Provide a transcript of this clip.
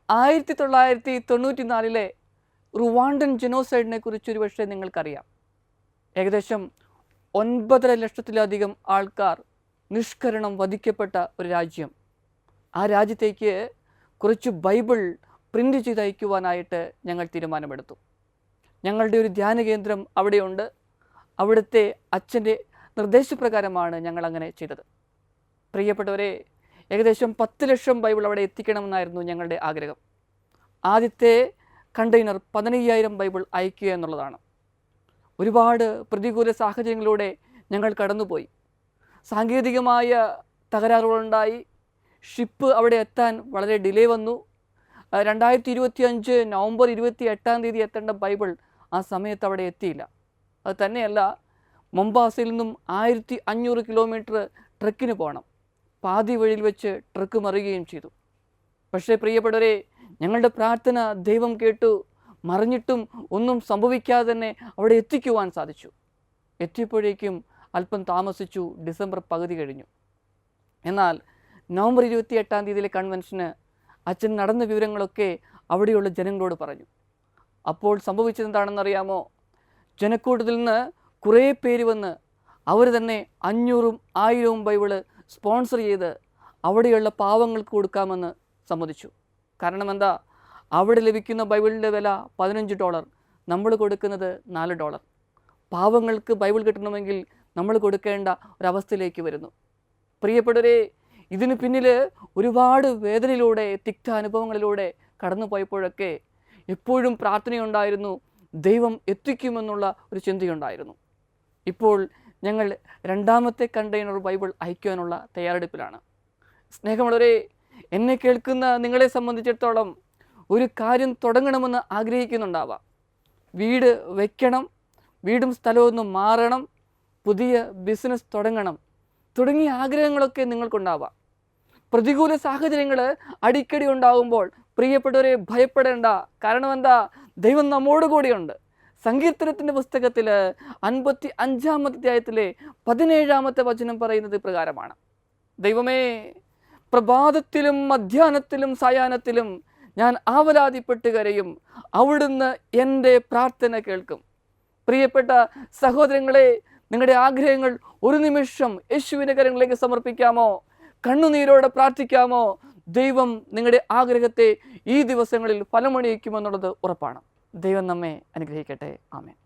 1994 Rwandan ജനോസൈഡിനെ കുറിച്ച് ഒരുപക്ഷെ നിങ്ങൾക്കറിയാം. ഏകദേശം 9.5 ലക്ഷത്തിലധികം ആൾക്കാർ നിഷ്കരണം വധിക്കപ്പെട്ട ഒരു രാജ്യം. ആ രാജ്യത്തേക്ക് കുറച്ച് ബൈബിൾ പ്രിൻ്റ് ചെയ്ത് അയക്കുവാനായിട്ട് ഞങ്ങൾ തീരുമാനമെടുത്തു. ഞങ്ങളുടെ ഒരു ധ്യാന കേന്ദ്രം അവിടെയുണ്ട്. അവിടുത്തെ അച്ഛൻ്റെ നിർദ്ദേശപ്രകാരമാണ് ഞങ്ങൾ അങ്ങനെ ചെയ്തത്. പ്രിയപ്പെട്ടവരെ, ഏകദേശം 10 ലക്ഷം ബൈബിൾ അവിടെ എത്തിക്കണമെന്നായിരുന്നു ഞങ്ങളുടെ ആഗ്രഹം. ആദ്യത്തെ കണ്ടെയ്നർ 15,000 ബൈബിൾ അയക്കുക എന്നുള്ളതാണ്. ഒരുപാട് പ്രതികൂല സാഹചര്യങ്ങളിലൂടെ ഞങ്ങൾ കടന്നുപോയി. സാങ്കേതികമായ തകരാറുകളുണ്ടായി. ഷിപ്പ് അവിടെ എത്താൻ വളരെ ഡിലേ വന്നു. 2025 നവംബർ 28 എത്തേണ്ട ബൈബിൾ ആ സമയത്ത് അവിടെ എത്തിയില്ല. അത് തന്നെയല്ല, മൊംബാസയിൽ നിന്നും 1500 കിലോമീറ്റർ ട്രക്കിന് പോകണം. പാതി വഴിയിൽ വെച്ച് ട്രക്ക് മറിയുകയും ചെയ്തു. പക്ഷേ പ്രിയപ്പെട്ടവരെ, ഞങ്ങളുടെ പ്രാർത്ഥന ദൈവം കേട്ടു. മറിഞ്ഞിട്ടും ഒന്നും സംഭവിക്കാതെ തന്നെ അവിടെ എത്തിക്കുവാൻ സാധിച്ചു. എത്തിയപ്പോഴേക്കും അല്പം താമസിച്ചു. ഡിസംബർ പകുതി കഴിഞ്ഞു. എന്നാൽ നവംബർ 28 കൺവെൻഷന് അച്ഛൻ നടന്ന വിവരങ്ങളൊക്കെ അവിടെയുള്ള ജനങ്ങളോട് പറഞ്ഞു. അപ്പോൾ സംഭവിച്ചതെന്താണെന്നറിയാമോ? ജനക്കൂട്ടത്തിൽ നിന്ന് കുറേ പേര് വന്ന് അവർ തന്നെ 500ഉം 1000ഉം ബൈബിള് സ്പോൺസർ ചെയ്ത് അവിടെയുള്ള പാവങ്ങൾക്ക് കൊടുക്കാമെന്ന് സമ്മതിച്ചു. കാരണം എന്താ? അവിടെ ലഭിക്കുന്ന ബൈബിളിൻ്റെ വില $15, നമ്മൾ കൊടുക്കുന്നത് $4. പാവങ്ങൾക്ക് ബൈബിൾ കിട്ടണമെങ്കിൽ നമ്മൾ കൊടുക്കേണ്ട ഒരവസ്ഥയിലേക്ക് വരുന്നു. പ്രിയപ്പെട്ടവരെ, ഇതിന് പിന്നിൽ ഒരുപാട് വേദനയിലൂടെ, തിക്ത അനുഭവങ്ങളിലൂടെ കടന്നു പോയപ്പോഴൊക്കെ എപ്പോഴും പ്രാർത്ഥനയുണ്ടായിരുന്നു. ദൈവം എത്തിക്കുമെന്നുള്ള ഒരു ചിന്തയുണ്ടായിരുന്നു. ഇപ്പോൾ ഞങ്ങൾ 2ാമത്തെ കണ്ടെയ്നർ ബൈബിൾ അയക്കുവാനുള്ള തയ്യാറെടുപ്പിലാണ്. സ്നേഹമുള്ളവരെ, എന്നെ കേൾക്കുന്ന നിങ്ങളെ സംബന്ധിച്ചിടത്തോളം ഒരു കാര്യം തുടങ്ങണമെന്ന് ആഗ്രഹിക്കുന്നുണ്ടാവാം. വീട് വയ്ക്കണം, വീടും സ്ഥലമൊന്നും മാറണം, പുതിയ ബിസിനസ് തുടങ്ങണം തുടങ്ങിയ ആഗ്രഹങ്ങളൊക്കെ നിങ്ങൾക്കുണ്ടാവാം. പ്രതികൂല സാഹചര്യങ്ങൾ അടിക്കടി ഉണ്ടാകുമ്പോൾ പ്രിയപ്പെട്ടവരെ ഭയപ്പെടേണ്ട. കാരണം എന്താ? ദൈവം നമ്മോട് കൂടിയുണ്ട്. സങ്കീർത്തനത്തിൻ്റെ പുസ്തകത്തിൽ 55-ാം അധ്യായത്തിലെ 17-ാമത്തെ വചനം പറയുന്നത് പ്രകാരമാണ്: ദൈവമേ, പ്രഭാതത്തിലും മധ്യാഹ്നത്തിലും സായാഹ്നത്തിലും ഞാൻ ആവലാതിപ്പെട്ട് കരയും, അവിടുന്ന് എൻ്റെ പ്രാർത്ഥന കേൾക്കും. പ്രിയപ്പെട്ട സഹോദരങ്ങളെ, നിങ്ങളുടെ ആഗ്രഹങ്ങൾ ഒരു നിമിഷം യേശുവിൻ്റെ കരങ്ങളിലേക്ക് സമർപ്പിക്കാമോ? കണ്ണുനീരോടെ പ്രാർത്ഥിക്കാമോ? ദൈവം നിങ്ങളുടെ ആഗ്രഹത്തെ ഈ ദിവസങ്ങളിൽ ഫലമണിയിക്കുമെന്നുള്ളത് ഉറപ്പാണ്. ദൈവം നമ്മെ അനുഗ്രഹിക്കട്ടെ. ആമേൻ.